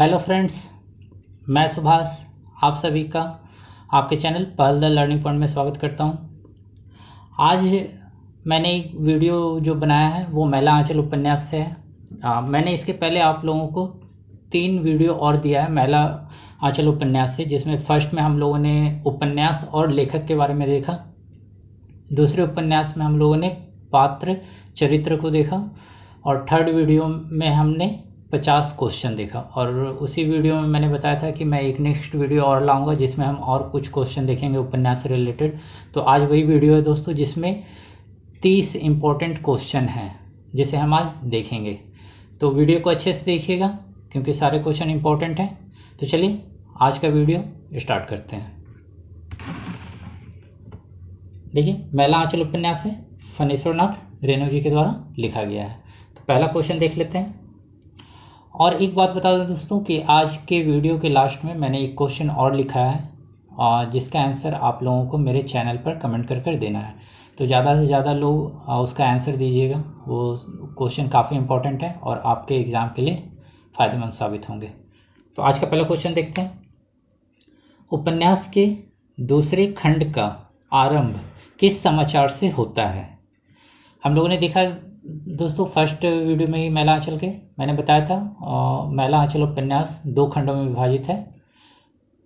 Hello friends, मैं सुभाष आप सभी का आपके चैनल पहल द लर्निंग पॉइंट में स्वागत करता हूं। आज मैंने एक वीडियो जो बनाया है वो महिला आंचल उपन्यास से है। मैंने इसके पहले आप लोगों को 3 वीडियो और दिया है महिला आंचल उपन्यास से, जिसमें फर्स्ट में हम लोगों ने उपन्यास और लेखक के बारे में देखा, दूसरे उपन्यास में हम लोगों ने पात्र चरित्र को देखा और थर्ड वीडियो में हमने 50 क्वेश्चन देखा। और उसी वीडियो में मैंने बताया था कि मैं एक नेक्स्ट वीडियो और लाऊंगा जिसमें हम और कुछ क्वेश्चन देखेंगे उपन्यास से रिलेटेड। तो आज वही वीडियो है दोस्तों, जिसमें 30 इम्पोर्टेंट क्वेश्चन हैं जिसे हम आज देखेंगे। तो वीडियो को अच्छे से देखिएगा क्योंकि सारे क्वेश्चन इम्पोर्टेंट हैं। तो चलिए आज का वीडियो स्टार्ट करते हैं। देखिए, महिला आंचल उपन्यास है, फणेश्वर नाथ रेणु जी के द्वारा लिखा गया है। तो पहला क्वेश्चन देख लेते हैं। और एक बात बता दें दोस्तों कि आज के वीडियो के लास्ट में मैंने एक क्वेश्चन और लिखा है जिसका आंसर आप लोगों को मेरे चैनल पर कमेंट कर देना है। तो ज़्यादा से ज़्यादा लोग उसका आंसर दीजिएगा। वो क्वेश्चन काफ़ी इंपॉर्टेंट है और आपके एग्ज़ाम के लिए फ़ायदेमंद साबित होंगे। तो आज का पहला क्वेश्चन देखते हैं। उपन्यास के दूसरे खंड का आरंभ किस समाचार से होता है? हम लोगों ने देखा दोस्तों फर्स्ट वीडियो में ही महिला आंचल के मैंने बताया था महिला आंचल उपन्यास 2 खंडों में विभाजित है।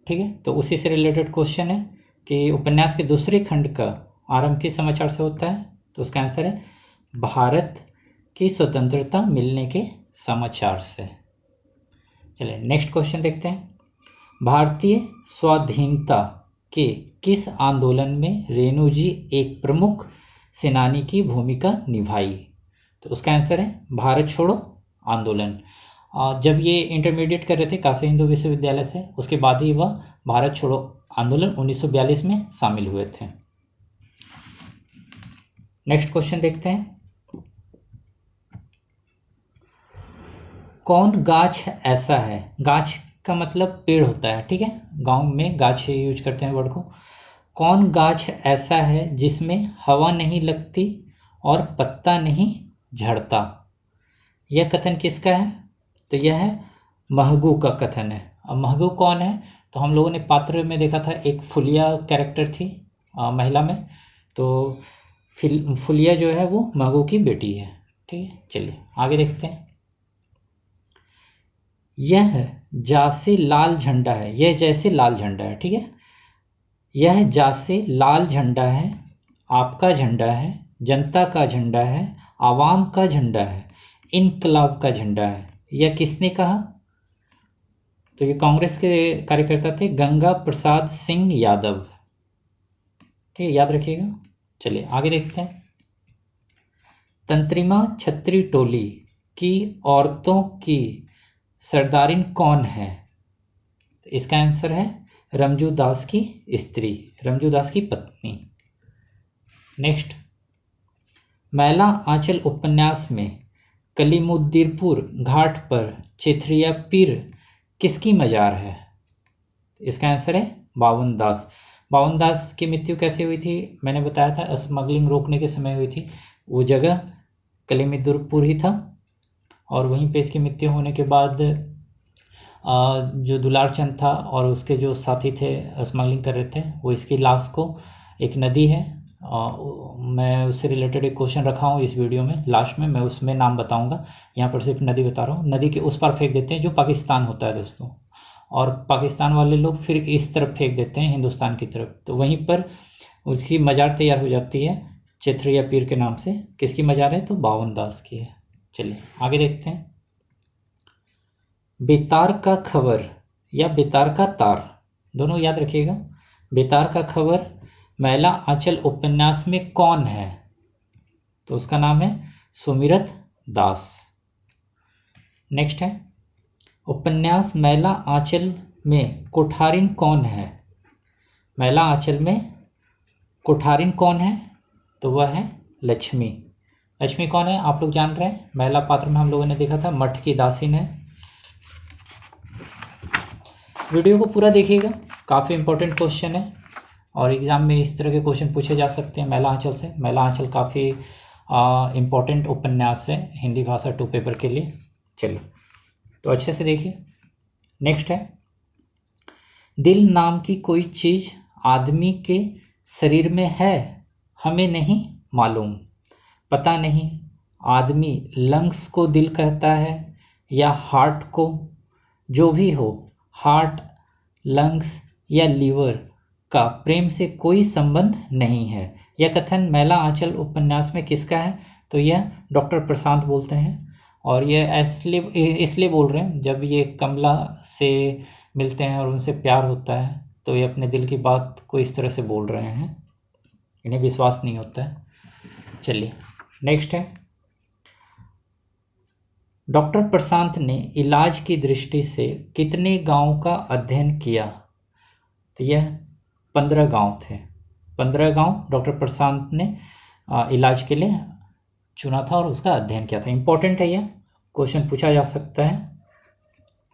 ठीक है, तो उसी से रिलेटेड क्वेश्चन है कि उपन्यास के दूसरे खंड का आरंभ किस समाचार से होता है। तो उसका आंसर है भारत की स्वतंत्रता मिलने के समाचार से। चलिए नेक्स्ट क्वेश्चन देखते हैं। भारतीय स्वाधीनता के किस आंदोलन में रेणु जी एक प्रमुख सेनानी की भूमिका निभाई? तो उसका आंसर है भारत छोड़ो आंदोलन। जब ये इंटरमीडिएट कर रहे थे काशी हिंदू विश्वविद्यालय से, उसके बाद ही वह भारत छोड़ो आंदोलन 1942 में शामिल हुए थे। नेक्स्ट क्वेश्चन देखते हैं। कौन गाछ ऐसा है? गाछ का मतलब पेड़ होता है, ठीक है, गांव में गाछ यूज करते हैं वर्ड को। कौन गाछ ऐसा है जिसमें हवा नहीं लगती और पत्ता नहीं झड़ता? यह कथन किसका है? तो यह है महगू का कथन है। अब महगू कौन है? तो हम लोगों ने पात्र में देखा था, एक फुलिया कैरेक्टर थी महिला में। तो फुलिया जो है वो महगू की बेटी है। ठीक है, चलिए आगे देखते हैं। यह जैसे लाल झंडा है, यह जैसे लाल झंडा है, ठीक है, यह जैसे लाल झंडा है, आपका झंडा है, जनता का झंडा है, आवाम का झंडा है, इनकलाब का झंडा है। यह किसने कहा? तो ये कांग्रेस के कार्यकर्ता थे, गंगा प्रसाद सिंह यादव। ठीक है, याद रखिएगा। चलिए आगे देखते हैं। तंत्रिमा छत्री टोली की औरतों की सरदारिन कौन है? तो इसका आंसर है रमजू दास की स्त्री, रमजू दास की पत्नी। नेक्स्ट, महिला आंचल उपन्यास में कलीमुद्दीनपुर घाट पर चेथरिया पीर किसकी मजार है? इसका आंसर है बावन दास। बावन दास की मृत्यु कैसे हुई थी? मैंने बताया था स्मगलिंग रोकने के समय हुई थी। वो जगह कलीमुद्दीनपुर ही था और वहीं पे इसकी मृत्यु होने के बाद जो दुलार चंद था और उसके जो साथी थे स्मगलिंग कर रहे थे, वो इसकी लाश को, एक नदी है, मैं उससे रिलेटेड एक क्वेश्चन रखा हूँ इस वीडियो में, लास्ट में मैं उसमें नाम बताऊंगा, यहाँ पर सिर्फ नदी बता रहा हूँ। नदी के उस पार फेंक देते हैं जो पाकिस्तान होता है दोस्तों, और पाकिस्तान वाले लोग फिर इस तरफ फेंक देते हैं हिंदुस्तान की तरफ। तो वहीं पर उसकी मज़ार तैयार हो जाती है चेथरिया पीर के नाम से। किसकी मज़ार है? तो बावन दास की है। चलिए आगे देखते हैं। बेतार का खबर या बेतार का तार, दोनों याद रखिएगा। बेतार का खबर महिला आंचल उपन्यास में कौन है? तो उसका नाम है सुमिरत दास। नेक्स्ट है, उपन्यास महिला आंचल में कोठारिन कौन है? महिला आंचल में कोठारिन कौन है? तो वह है लक्ष्मी। लक्ष्मी कौन है आप लोग जान रहे हैं, महिला पात्र में हम लोगों ने देखा था मठ की दासीन है। वीडियो को पूरा देखिएगा, काफ़ी इंपॉर्टेंट क्वेश्चन है और एग्ज़ाम में इस तरह के क्वेश्चन पूछे जा सकते हैं महिला आंचल से। महिला आंचल काफ़ी इम्पोर्टेंट उपन्यास है हिंदी भाषा 2 पेपर के लिए। चलिए तो अच्छे से देखिए। नेक्स्ट है, दिल नाम की कोई चीज़ आदमी के शरीर में है, हमें नहीं मालूम। पता नहीं आदमी लंग्स को दिल कहता है या हार्ट को, जो भी हो, हार्ट, लंग्स या लीवर का प्रेम से कोई संबंध नहीं है। यह कथन मैला आंचल उपन्यास में किसका है? तो यह डॉक्टर प्रशांत बोलते हैं, और ये इसलिए बोल रहे हैं, जब ये कमला से मिलते हैं और उनसे प्यार होता है तो ये अपने दिल की बात को इस तरह से बोल रहे हैं, इन्हें विश्वास नहीं होता है। चलिए नेक्स्ट है, डॉक्टर प्रशांत ने इलाज की दृष्टि से कितने गांव का अध्ययन किया? तो यह 15 गांव थे। 15 गांव डॉक्टर प्रशांत ने इलाज के लिए चुना था और उसका अध्ययन किया था। इंपॉर्टेंट है, यह क्वेश्चन पूछा जा सकता है।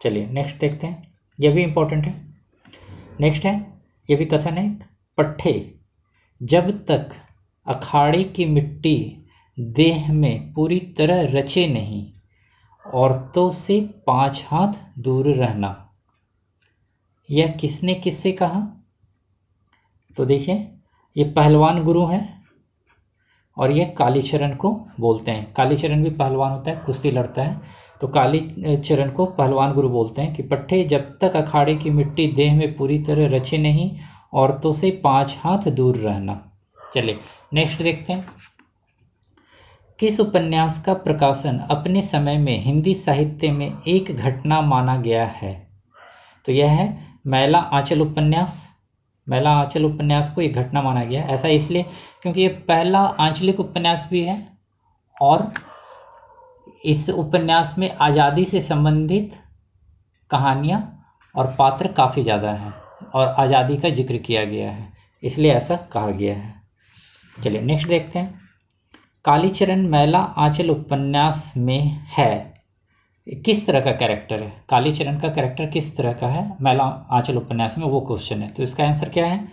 चलिए नेक्स्ट देखते हैं, यह भी इंपॉर्टेंट है। नेक्स्ट है, यह भी कथन है, पट्ठे जब तक अखाड़े की मिट्टी देह में पूरी तरह रचे नहीं, औरतों से 5 हाथ दूर रहना। यह किसने किससे कहा? तो देखिए, ये पहलवान गुरु हैं और यह कालीचरण को बोलते हैं। कालीचरण भी पहलवान होता है, कुश्ती लड़ता है, तो कालीचरण को पहलवान गुरु बोलते हैं कि पट्टे जब तक अखाड़े की मिट्टी देह में पूरी तरह रचे नहीं, औरतों से 5 हाथ दूर रहना। चलिए नेक्स्ट देखते हैं, किस उपन्यास का प्रकाशन अपने समय में हिंदी साहित्य में एक घटना माना गया है? तो यह है मैला आंचल उपन्यास। मैला आंचल उपन्यास को एक घटना माना गया। ऐसा इसलिए क्योंकि ये पहला आंचलिक उपन्यास भी है और इस उपन्यास में आज़ादी से संबंधित कहानियाँ और पात्र काफ़ी ज़्यादा हैं और आज़ादी का जिक्र किया गया है, इसलिए ऐसा कहा गया है। चलिए नेक्स्ट देखते हैं, कालीचरण मैला आंचल उपन्यास में है, किस तरह का कैरेक्टर है? कालीचरण का कैरेक्टर किस तरह का है मैला आंचल उपन्यास में, वो क्वेश्चन है। तो इसका आंसर क्या है?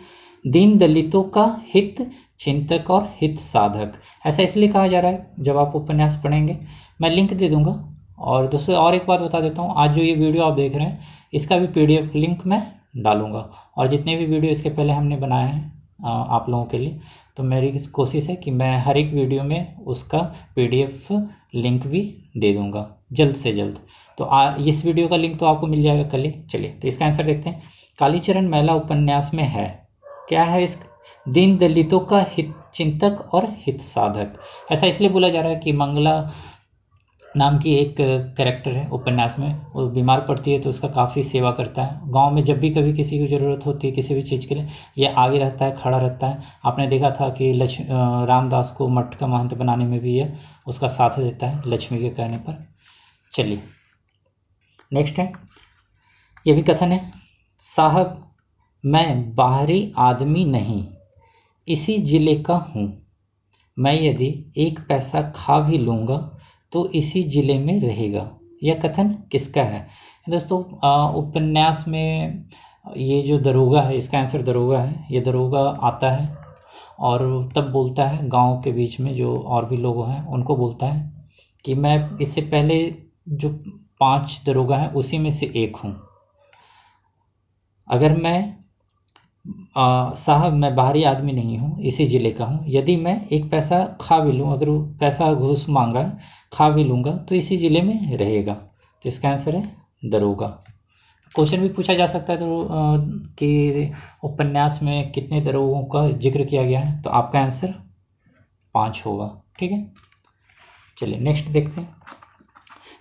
दीन दलितों का हित चिंतक और हित साधक। ऐसा इसलिए कहा जा रहा है, जब आप उपन्यास पढ़ेंगे मैं लिंक दे दूंगा। और दोस्तों और एक बात बता देता हूँ, आज जो ये वीडियो आप देख रहे हैं इसका भी PDF लिंक मैं डालूंगा, और जितने भी वीडियो इसके पहले हमने बनाए हैं आप लोगों के लिए, तो मेरी कोशिश है कि मैं हर एक वीडियो में उसका PDF लिंक भी दे दूंगा जल्द से जल्द। तो इस वीडियो का लिंक तो आपको मिल जाएगा कल ही। चलिए तो इसका आंसर देखते हैं, कालीचरण मैला उपन्यास में है, क्या है? इस दीन दलितों का हित चिंतक और हित साधक। ऐसा इसलिए बोला जा रहा है कि मंगला नाम की एक कैरेक्टर है उपन्यास में, वो बीमार पड़ती है तो उसका काफ़ी सेवा करता है। गांव में जब भी कभी किसी की ज़रूरत होती है किसी भी चीज़ के लिए, ये आगे रहता है, खड़ा रहता है। आपने देखा था कि रामदास को मठ का महंत बनाने में भी ये उसका साथ देता है लक्ष्मी के कहने पर। चलिए नेक्स्ट है, ये भी कथन है, साहब मैं बाहरी आदमी नहीं, इसी ज़िले का हूँ। मैं यदि 1 पैसा खा भी लूँगा तो इसी ज़िले में रहेगा। यह कथन किसका है? दोस्तों उपन्यास में ये जो दरोगा है, इसका आंसर दरोगा है। ये दरोगा आता है और तब बोलता है गांव के बीच में जो और भी लोग हैं उनको बोलता है कि मैं इससे पहले जो 5 दरोगा हैं उसी में से एक हूँ। अगर मैं साहब मैं बाहरी आदमी नहीं हूँ, इसी ज़िले का हूँ, यदि मैं 1 पैसा खा भी लूँ, अगर वो पैसा घूस मांग रहा है, खा भी लूँगा तो इसी ज़िले में रहेगा। तो इसका आंसर है दरोगा। क्वेश्चन भी पूछा जा सकता है तो कि उपन्यास में कितने दरोगों का जिक्र किया गया है, तो आपका आंसर 5 होगा। ठीक है, चलिए नेक्स्ट देखते हैं,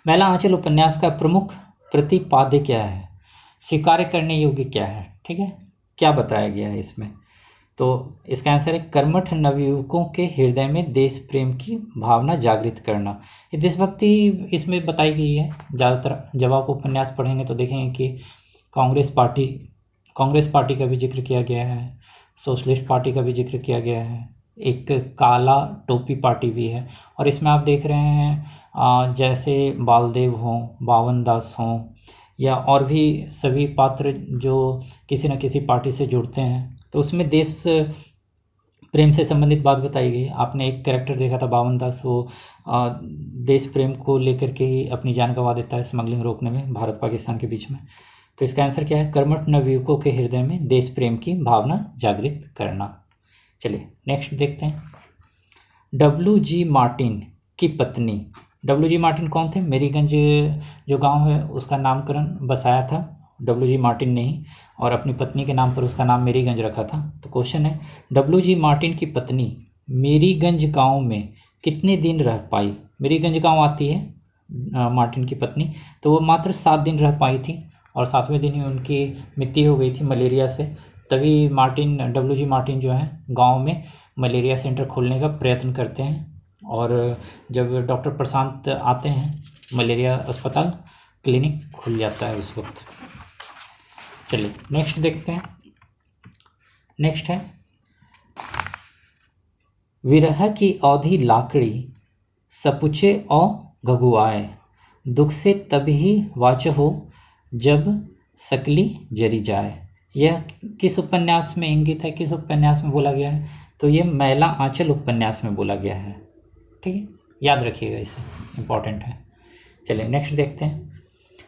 मैला आंचल उपन्यास का प्रमुख प्रतिपाद्य क्या है? स्वीकार करने योग्य क्या है? ठीक है, क्या बताया गया है इसमें? तो इसका आंसर है कर्मठ नवयुवकों के हृदय में देश प्रेम की भावना जागृत करना। ये देशभक्ति इसमें बताई गई है ज़्यादातर। जब आप उपन्यास पढ़ेंगे तो देखेंगे कि कांग्रेस पार्टी का भी जिक्र किया गया है, सोशलिस्ट पार्टी का भी जिक्र किया गया है, एक काला टोपी पार्टी भी है। और इसमें आप देख रहे हैं जैसे बालदेव हों, बावन दास हों, या और भी सभी पात्र जो किसी न किसी पार्टी से जुड़ते हैं, तो उसमें देश प्रेम से संबंधित बात बताई गई। आपने एक कैरेक्टर देखा था बावन दास, वो देश प्रेम को लेकर के ही अपनी जान गंवा देता है स्मगलिंग रोकने में भारत पाकिस्तान के बीच में। तो इसका आंसर क्या है? कर्मठ नवयुवकों के हृदय में देश प्रेम की भावना जागृत करना। चलिए नेक्स्ट देखते हैं। W.G. मार्टिन की पत्नी, W.G. मार्टिन कौन थे? मेरीगंज जो गांव है उसका नामकरण बसाया था W.G. मार्टिन ने ही, और अपनी पत्नी के नाम पर उसका नाम मेरीगंज रखा था। तो क्वेश्चन है, W.G. मार्टिन की पत्नी मेरीगंज गांव में कितने दिन रह पाई? मेरीगंज गांव आती है मार्टिन की पत्नी, तो वो मात्र 7 दिन रह पाई थी, और 7वें दिन ही उनकी मृत्यु हो गई थी मलेरिया से। तभी W.G. मार्टिन जो है गांव में मलेरिया सेंटर खोलने का प्रयत्न करते हैं, और जब डॉक्टर प्रशांत आते हैं मलेरिया अस्पताल क्लिनिक खुल जाता है उस वक्त। चलिए नेक्स्ट देखते हैं। नेक्स्ट है, विरह की औधी लाकड़ी सपुचे औ घगुआए, दुख से तभी वाच हो जब सकली जरी जाए। यह किस उपन्यास में इंगित है, किस उपन्यास में बोला गया है? तो ये मैला आंचल उपन्यास में बोला गया है। ठीक है, याद रखिएगा, इसे इम्पॉर्टेंट है। चलिए नेक्स्ट देखते हैं।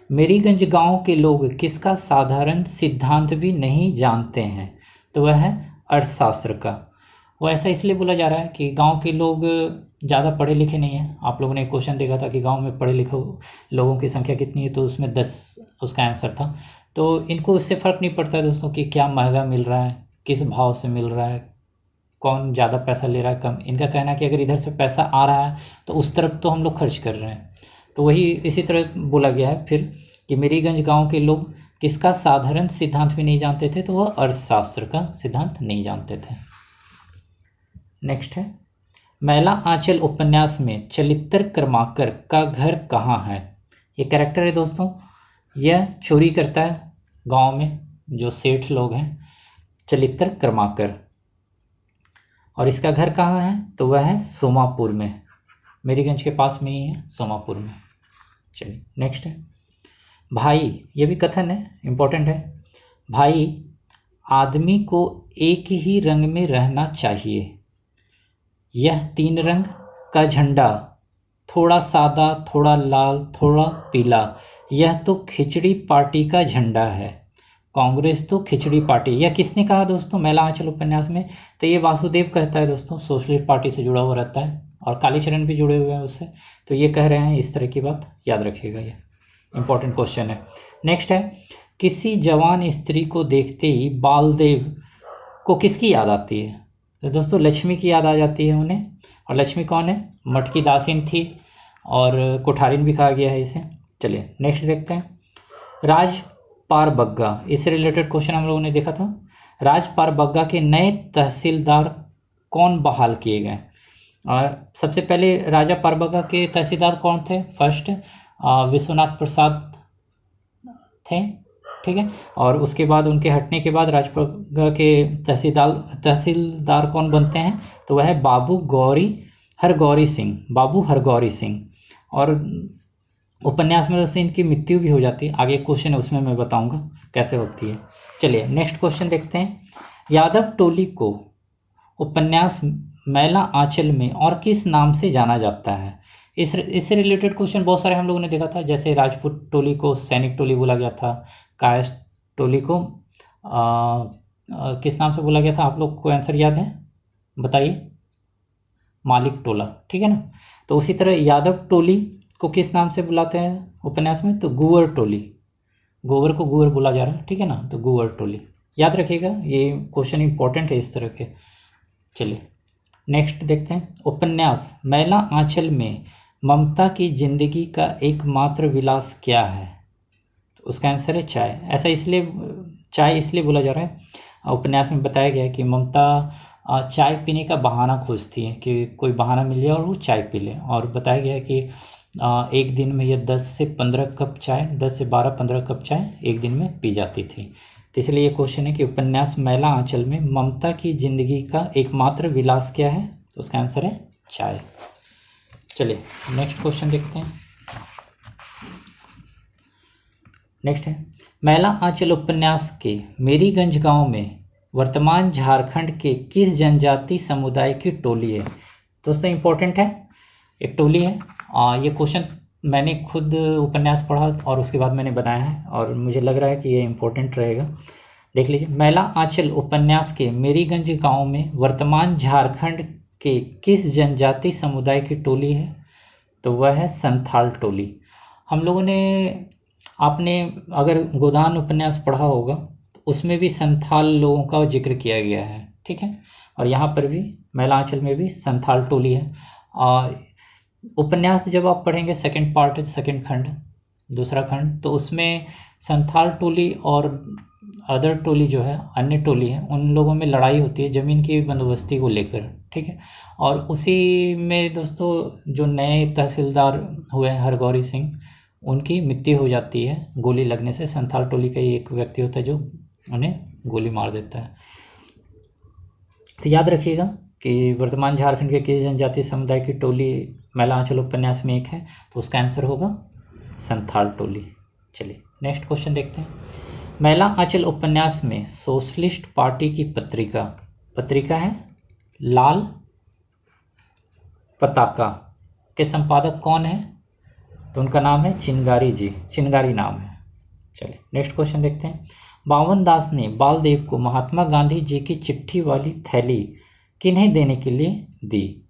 मेरीगंज गांव के लोग किसका साधारण सिद्धांत भी नहीं जानते हैं? तो वह है अर्थशास्त्र का। वो ऐसा इसलिए बोला जा रहा है कि गांव के लोग ज़्यादा पढ़े लिखे नहीं हैं। आप लोगों ने एक क्वेश्चन देखा था कि गांव में पढ़े लिखे लोगों की संख्या कितनी है, तो उसमें 10 उसका आंसर था। तो इनको उससे फ़र्क नहीं पड़ता है दोस्तों कि क्या महंगा मिल रहा है, किस भाव से मिल रहा है, कौन ज़्यादा पैसा ले रहा है, कम। इनका कहना है कि अगर इधर से पैसा आ रहा है तो उस तरफ तो हम लोग खर्च कर रहे हैं। तो वही इसी तरह बोला गया है फिर कि मेरीगंज गांव के लोग किसका साधारण सिद्धांत भी नहीं जानते थे? तो वह अर्थशास्त्र का सिद्धांत नहीं जानते थे। नेक्स्ट है, मैला आंचल उपन्यास में चलित्र कर्माकर का घर कहाँ है? ये कैरेक्टर है दोस्तों, यह चोरी करता है गांव में, जो सेठ लोग हैं चलित्र कर्माकर, और इसका घर कहाँ है? तो वह है सोमापुर में, मेरीगंज के पास में ही है, सोमापुर में। चलिए नेक्स्ट है, भाई, ये भी कथन है, इम्पोर्टेंट है। भाई, आदमी को एक ही रंग में रहना चाहिए। यह 3 रंग का झंडा, थोड़ा सादा, थोड़ा लाल, थोड़ा पीला, यह तो खिचड़ी पार्टी का झंडा है। कांग्रेस तो खिचड़ी पार्टी। यह किसने कहा दोस्तों मैला आंचल उपन्यास में? तो ये वासुदेव कहता है दोस्तों, सोशलिस्ट पार्टी से जुड़ा हुआ रहता है, और कालीचरण भी जुड़े हुए हैं उससे। तो ये कह रहे हैं इस तरह की बात, याद रखिएगा, ये इंपॉर्टेंट क्वेश्चन है। नेक्स्ट है, किसी जवान स्त्री को देखते ही बालदेव को किसकी याद आती है? तो दोस्तों लक्ष्मी की याद आ जाती है उन्हें। और लक्ष्मी कौन है? मठ की दासिन थी, और कोठारिन भी कहा गया है इसे। चलिए नेक्स्ट देखते हैं, राजपार बग्गा, इससे रिलेटेड क्वेश्चन हम लोगों ने देखा था। राजपार बग्गा के नए तहसीलदार कौन बहाल किए गए? और सबसे पहले राजा पारबग्गा के तहसीलदार कौन थे? फर्स्ट विश्वनाथ प्रसाद थे, ठीक है। और उसके बाद उनके हटने के बाद राजपारबग्गा के तहसीलदार कौन बनते हैं? तो वह है बाबू हरगौरी सिंह, बाबू हरगौरी सिंह। और उपन्यास में दोस्तों इनकी मृत्यु भी हो जाती है। आगे क्वेश्चन है उसमें मैं बताऊंगा कैसे होती है। चलिए नेक्स्ट क्वेश्चन देखते हैं, यादव टोली को उपन्यास मैला आंचल में और किस नाम से जाना जाता है? इससे रिलेटेड क्वेश्चन बहुत सारे हम लोगों ने देखा था, जैसे राजपूत टोली को सैनिक टोली बोला गया था, कायस्थ टोली को किस नाम से बोला गया था? आप लोग को आंसर याद है? बताइए। मालिक टोला, ठीक है ना। तो उसी तरह यादव टोली को किस नाम से बुलाते हैं उपन्यास में? तो गुवर टोली, गोबर को गुवर बोला जा रहा है, ठीक है ना, तो गुवर टोली। याद रखिएगा, ये क्वेश्चन इंपॉर्टेंट है इस तरह के। चलिए नेक्स्ट देखते हैं, उपन्यास मैला आंचल में ममता की जिंदगी का एकमात्र विलास क्या है? तो उसका आंसर है चाय। ऐसा इसलिए चाय इसलिए बोला जा रहा है, उपन्यास में बताया गया है कि ममता चाय पीने का बहाना खोजती है, कि कोई बहाना मिल जाए और वो चाय पी ले। और बताया गया है कि एक दिन में ये 10 से 15 कप चाय, 10 से 12-15 कप चाय एक दिन में पी जाती थी। तो इसलिए ये क्वेश्चन है कि उपन्यास मैला आंचल में ममता की जिंदगी का एकमात्र विलास क्या है? तो उसका आंसर है चाय। चलिए नेक्स्ट क्वेश्चन देखते हैं। नेक्स्ट है, मैला आंचल उपन्यास के मेरीगंज गांव में वर्तमान झारखंड के किस जनजाति समुदाय की टोली है? दोस्तों इंपॉर्टेंट है, एक टोली है। ये क्वेश्चन मैंने खुद उपन्यास पढ़ा और उसके बाद मैंने बनाया है और मुझे लग रहा है कि ये इम्पोर्टेंट रहेगा। देख लीजिए, मैला आंचल उपन्यास के मेरीगंज गांव में वर्तमान झारखंड के किस जनजाति समुदाय की टोली है? तो वह है संथाल टोली। हम लोगों ने, आपने अगर गोदान उपन्यास पढ़ा होगा तो उसमें भी संथाल लोगों का जिक्र किया गया है, ठीक है। और यहाँ पर भी मैला आंचल में भी संथाल टोली है। और उपन्यास जब आप पढ़ेंगे, सेकंड पार्ट, सेकंड खंड, दूसरा खंड, तो उसमें संथाल टोली और अदर टोली जो है, अन्य टोली है, उन लोगों में लड़ाई होती है ज़मीन की बंदोबस्ती को लेकर, ठीक है। और उसी में दोस्तों जो नए तहसीलदार हुए हरगौरी सिंह, उनकी मृत्यु हो जाती है गोली लगने से। संथाल टोली का ही एक व्यक्ति होता है जो उन्हें गोली मार देता है। तो याद रखिएगा कि वर्तमान झारखंड के किस जनजातीय समुदाय की टोली मैला आंचल उपन्यास में एक है, तो उसका आंसर होगा संथाल टोली। चलिए नेक्स्ट क्वेश्चन देखते हैं। मैला आंचल उपन्यास में सोशलिस्ट पार्टी की पत्रिका है लाल पताका के संपादक कौन है? तो उनका नाम है चिनगारी जी, चिनगारी नाम है। चलिए नेक्स्ट क्वेश्चन देखते हैं। बावन दास ने बालदेव को महात्मा गांधी जी की चिट्ठी वाली थैली किन्हें देने के लिए दी?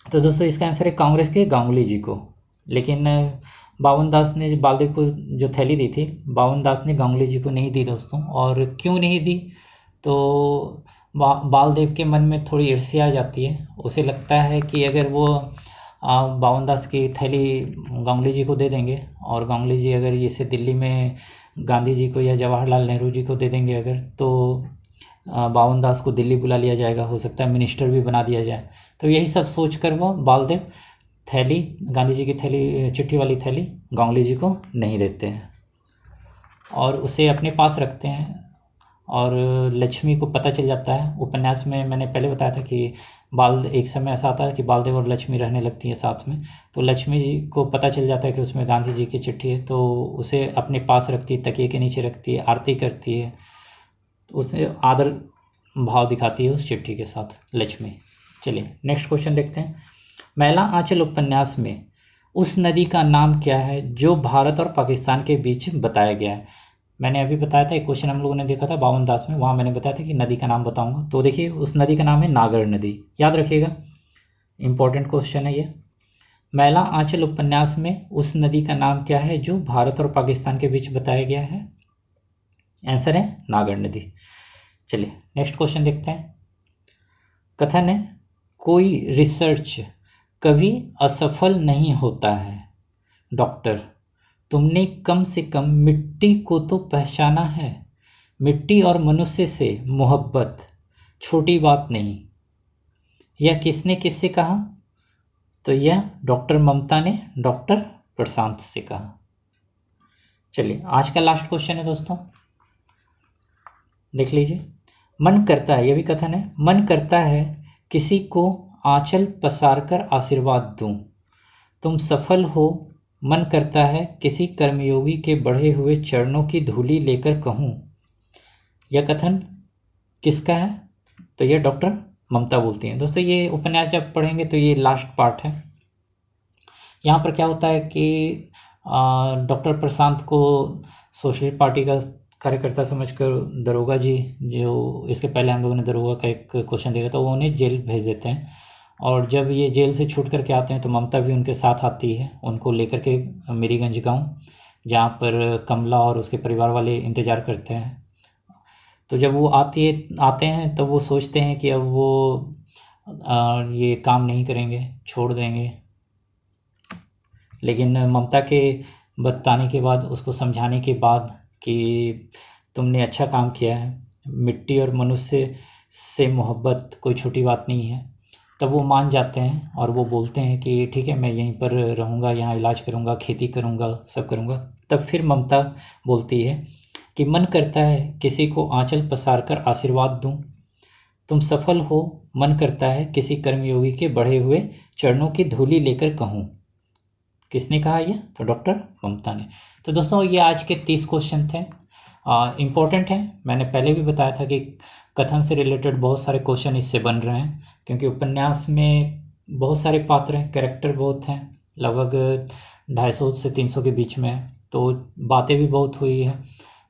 तो दोस्तों इसका आंसर है कांग्रेस के गांगुली जी को। लेकिन बावन दास ने बालदेव को जो थैली दी थी, बावन दास ने गांगुली जी को नहीं दी दोस्तों। और क्यों नहीं दी? तो बालदेव के मन में थोड़ी ईर्ष्या आ जाती है। उसे लगता है कि अगर वो बावन दास की थैली गांगुली जी को दे देंगे और गांगुली जी अगर इसे दिल्ली में गांधी जी को या जवाहरलाल नेहरू जी को दे देंगे अगर, तो बावन दास को दिल्ली बुला लिया जाएगा, हो सकता है मिनिस्टर भी बना दिया जाए। तो यही सब सोच कर वो बालदेव थैली, गांधी जी की थैली, चिट्ठी वाली थैली गांगुली जी को नहीं देते हैं और उसे अपने पास रखते हैं। और लक्ष्मी को पता चल जाता है, उपन्यास में मैंने पहले बताया था कि एक समय ऐसा आता है कि बालदेव और लक्ष्मी रहने लगती है साथ में। तो लक्ष्मी जी को पता चल जाता है कि उसमें गांधी जी की चिट्ठी है, तो उसे अपने पास रखती है, तकिए के नीचे रखती है, आरती करती है, तो उसे आदर भाव दिखाती है उस चिट्ठी के साथ लक्ष्मी। चलिए नेक्स्ट क्वेश्चन देखते हैं। मैला आंचल उपन्यास में उस नदी का नाम क्या है जो भारत और पाकिस्तान के बीच बताया गया है? मैंने अभी बताया था, एक क्वेश्चन हम लोगों ने देखा था बावन दास में, वहाँ मैंने बताया था कि नदी का नाम बताऊंगा। तो देखिए उस नदी का नाम है नागर नदी। याद रखिएगा, इंपॉर्टेंट क्वेश्चन है ये। मैला आंचल उपन्यास में उस नदी का नाम क्या है जो भारत और पाकिस्तान के बीच बताया गया है? आंसर है नागर नदी। चलिए नेक्स्ट क्वेश्चन देखते हैं। कथन है, कोई रिसर्च कभी असफल नहीं होता है। डॉक्टर, तुमने कम से कम मिट्टी को तो पहचाना है। मिट्टी और मनुष्य से मोहब्बत छोटी बात नहीं। यह किसने किससे कहा? तो यह डॉक्टर ममता ने डॉक्टर प्रशांत से कहा। चलिए आज का लास्ट क्वेश्चन है दोस्तों, देख लीजिए। मन करता है, यह भी कथन है, मन करता है किसी को आंचल पसार कर आशीर्वाद दूं। तुम सफल हो, मन करता है किसी कर्मयोगी के बढ़े हुए चरणों की धूली लेकर कहूं। यह कथन किसका है? तो यह डॉक्टर ममता बोलती हैं। दोस्तों ये उपन्यास जब पढ़ेंगे तो ये लास्ट पार्ट है। यहाँ पर क्या होता है कि डॉक्टर प्रशांत को सोशलिस्ट पार्टी का कार्यकर्ता समझकर दरोगा जी, जो इसके पहले हम लोगों ने दरोगा का एक क्वेश्चन देखा था, वो उन्हें जेल भेज देते हैं। और जब ये जेल से छूट करके आते हैं तो ममता भी उनके साथ आती है, उनको लेकर के मेरीगंज गांव, जहाँ पर कमला और उसके परिवार वाले इंतज़ार करते हैं। तो जब वो आते हैं तो वो सोचते हैं कि अब वो ये काम नहीं करेंगे, छोड़ देंगे। लेकिन ममता के बताने के बाद, उसको समझाने के बाद कि तुमने अच्छा काम किया है, मिट्टी और मनुष्य से मोहब्बत कोई छोटी बात नहीं है, तब वो मान जाते हैं और वो बोलते हैं कि ठीक है मैं यहीं पर रहूँगा, यहाँ इलाज करूँगा, खेती करूँगा, सब करूँगा। तब फिर ममता बोलती है कि मन करता है किसी को आंचल पसार कर आशीर्वाद दूं। तुम सफल हो, मन करता है किसी कर्मयोगी के बढ़े हुए चरणों की धूली लेकर कहूँ। किसने कहा ये? तो डॉक्टर ममता ने। तो दोस्तों ये आज के 30 क्वेश्चन थे, इम्पोर्टेंट हैं। मैंने पहले भी बताया था कि कथन से रिलेटेड बहुत सारे क्वेश्चन इससे बन रहे हैं, क्योंकि उपन्यास में बहुत सारे पात्र हैं, कैरेक्टर बहुत हैं, लगभग 250 से 300 के बीच में है, तो बातें भी बहुत हुई है,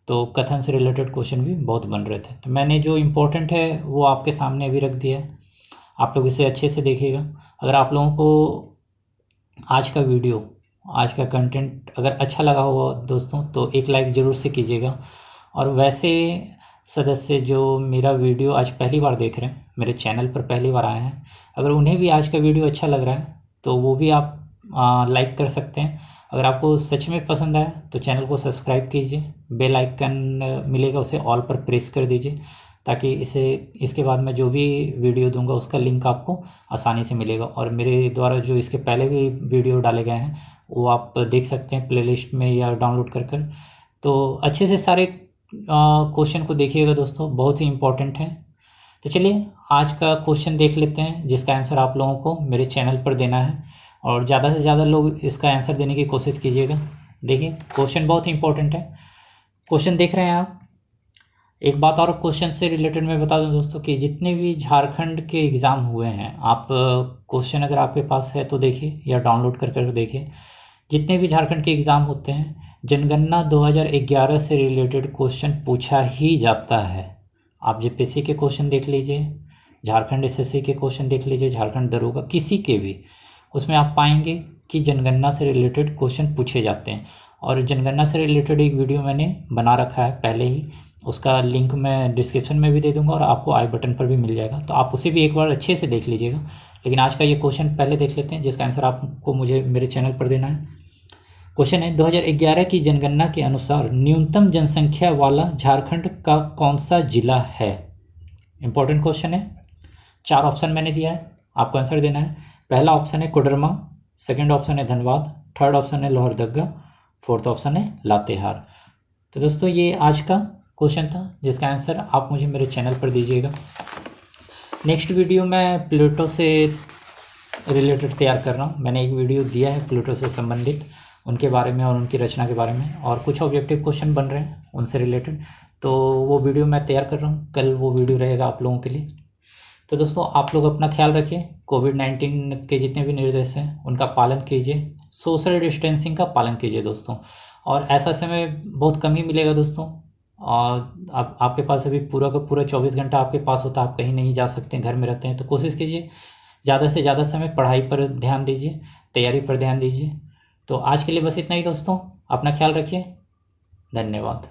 तो कथन से रिलेटेड क्वेश्चन भी बहुत बन रहे थे। तो मैंने जो इम्पोर्टेंट है वो आपके सामने अभी रख दिया है, आप लोग इसे अच्छे से देखिएगा। अगर आप लोगों को आज का वीडियो, आज का कंटेंट अगर अच्छा लगा हो दोस्तों, तो एक लाइक ज़रूर से कीजिएगा। और वैसे सदस्य जो मेरा वीडियो आज पहली बार देख रहे हैं, मेरे चैनल पर पहली बार आए हैं, अगर उन्हें भी आज का वीडियो अच्छा लग रहा है तो वो भी आप लाइक कर सकते हैं। अगर आपको सच में पसंद आया तो चैनल को सब्सक्राइब कीजिए, बेल आइकन मिलेगा उसे ऑल पर प्रेस कर दीजिए, ताकि इसके बाद मैं जो भी वीडियो दूंगा उसका लिंक आपको आसानी से मिलेगा। और मेरे द्वारा जो इसके पहले भी वीडियो डाले गए हैं वो आप देख सकते हैं प्लेलिस्ट में या डाउनलोड कर। तो अच्छे से सारे क्वेश्चन को देखिएगा दोस्तों, बहुत ही इम्पोर्टेंट है। तो चलिए आज का क्वेश्चन देख लेते हैं, जिसका आंसर आप लोगों को मेरे चैनल पर देना है, और ज़्यादा से ज़्यादा लोग इसका आंसर देने की कोशिश कीजिएगा। देखिए क्वेश्चन बहुत ही इंपॉर्टेंट है। क्वेश्चन देख रहे हैं आप। एक बात और क्वेश्चन से रिलेटेड मैं बता दूं दोस्तों कि जितने भी झारखंड के एग्ज़ाम हुए हैं, आप क्वेश्चन अगर आपके पास है तो देखिए या डाउनलोड कर देखिए। जितने भी झारखंड के एग्ज़ाम होते हैं, जनगणना 2011 से रिलेटेड क्वेश्चन पूछा ही जाता है। आप जेपीएससी के क्वेश्चन देख लीजिए, झारखंड एसएससी के क्वेश्चन देख लीजिए, झारखंड दरोगा, किसी के भी, उसमें आप पाएंगे कि जनगणना से रिलेटेड क्वेश्चन पूछे जाते हैं। और जनगणना से रिलेटेड एक वीडियो मैंने बना रखा है पहले ही, उसका लिंक मैं डिस्क्रिप्शन में भी दे दूंगा और आपको आई बटन पर भी मिल जाएगा, तो आप उसे भी एक बार अच्छे से देख लीजिएगा। लेकिन आज का ये क्वेश्चन पहले देख लेते हैं, जिसका आंसर आपको मुझे मेरे चैनल पर देना है। क्वेश्चन है, 2011 की जनगणना के अनुसार न्यूनतम जनसंख्या वाला झारखंड का कौन सा जिला है? इंपॉर्टेंट क्वेश्चन है। 4 ऑप्शन मैंने दिया है, आपको आंसर देना है। पहला ऑप्शन है कोडरमा, सेकंड ऑप्शन है धनबाद, थर्ड ऑप्शन है लोहरदगा, फोर्थ ऑप्शन है लातेहार। तो दोस्तों ये आज का क्वेश्चन था, जिसका आंसर आप मुझे मेरे चैनल पर दीजिएगा। नेक्स्ट वीडियो मैं प्लूटो से रिलेटेड तैयार कर रहा हूँ। मैंने एक वीडियो दिया है प्लूटो से संबंधित, उनके बारे में और उनकी रचना के बारे में, और कुछ ऑब्जेक्टिव क्वेश्चन बन रहे हैं उनसे रिलेटेड, तो वो वीडियो मैं तैयार कर रहा हूँ। कल वो वीडियो रहेगा आप लोगों के लिए। तो दोस्तों आप लोग अपना ख्याल रखिए, कोविड-19 के जितने भी निर्देश हैं उनका पालन कीजिए, सोशल डिस्टेंसिंग का पालन कीजिए दोस्तों। और ऐसा समय बहुत कम ही मिलेगा दोस्तों, और अब आपके पास अभी पूरा का पूरा 24 घंटा आपके पास होता है, आप कहीं नहीं जा सकते, घर में रहते हैं, तो कोशिश कीजिए ज़्यादा से ज़्यादा समय पढ़ाई पर ध्यान दीजिए, तैयारी पर ध्यान दीजिए। तो आज के लिए बस इतना ही दोस्तों, अपना ख्याल रखिए, धन्यवाद।